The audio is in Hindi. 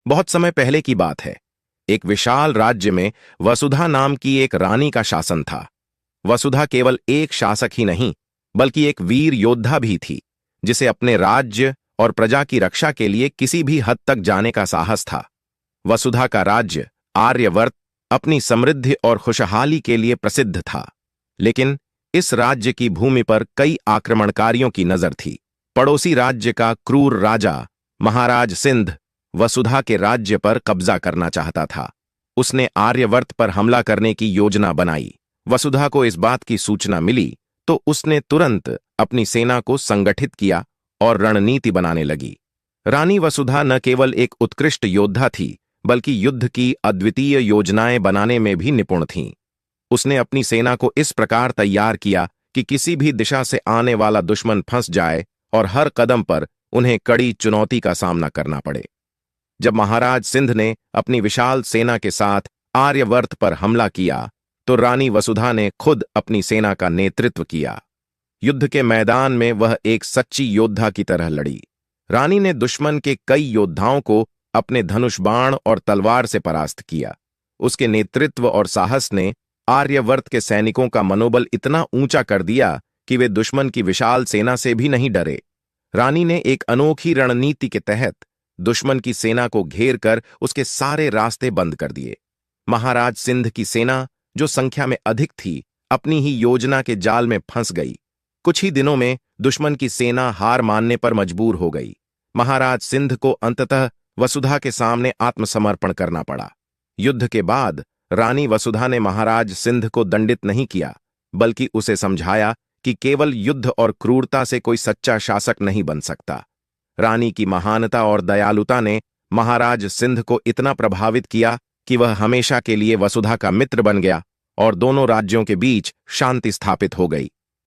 बहुत समय पहले की बात है। एक विशाल राज्य में वसुधा नाम की एक रानी का शासन था। वसुधा केवल एक शासक ही नहीं, बल्कि एक वीर योद्धा भी थी, जिसे अपने राज्य और प्रजा की रक्षा के लिए किसी भी हद तक जाने का साहस था। वसुधा का राज्य आर्यवर्त अपनी समृद्धि और खुशहाली के लिए प्रसिद्ध था, लेकिन इस राज्य की भूमि पर कई आक्रमणकारियों की नजर थी। पड़ोसी राज्य का क्रूर राजा महाराज सिंध वसुधा के राज्य पर कब्जा करना चाहता था। उसने आर्यवर्त पर हमला करने की योजना बनाई। वसुधा को इस बात की सूचना मिली तो उसने तुरंत अपनी सेना को संगठित किया और रणनीति बनाने लगी। रानी वसुधा न केवल एक उत्कृष्ट योद्धा थी, बल्कि युद्ध की अद्वितीय योजनाएं बनाने में भी निपुण थीं। उसने अपनी सेना को इस प्रकार तैयार किया कि किसी भी दिशा से आने वाला दुश्मन फंस जाए और हर कदम पर उन्हें कड़ी चुनौती का सामना करना पड़े। जब महाराज सिंध ने अपनी विशाल सेना के साथ आर्यवर्त पर हमला किया, तो रानी वसुधा ने खुद अपनी सेना का नेतृत्व किया। युद्ध के मैदान में वह एक सच्ची योद्धा की तरह लड़ी। रानी ने दुश्मन के कई योद्धाओं को अपने धनुष बाण और तलवार से परास्त किया। उसके नेतृत्व और साहस ने आर्यवर्त के सैनिकों का मनोबल इतना ऊंचा कर दिया कि वे दुश्मन की विशाल सेना से भी नहीं डरे। रानी ने एक अनोखी रणनीति के तहत दुश्मन की सेना को घेर कर उसके सारे रास्ते बंद कर दिए। महाराज सिंध की सेना, जो संख्या में अधिक थी, अपनी ही योजना के जाल में फंस गई। कुछ ही दिनों में दुश्मन की सेना हार मानने पर मजबूर हो गई। महाराज सिंध को अंततः वसुधा के सामने आत्मसमर्पण करना पड़ा। युद्ध के बाद रानी वसुधा ने महाराज सिंध को दंडित नहीं किया, बल्कि उसे समझाया कि केवल युद्ध और क्रूरता से कोई सच्चा शासक नहीं बन सकता। रानी की महानता और दयालुता ने महाराज सिंध को इतना प्रभावित किया कि वह हमेशा के लिए वसुधा का मित्र बन गया और दोनों राज्यों के बीच शांति स्थापित हो गई।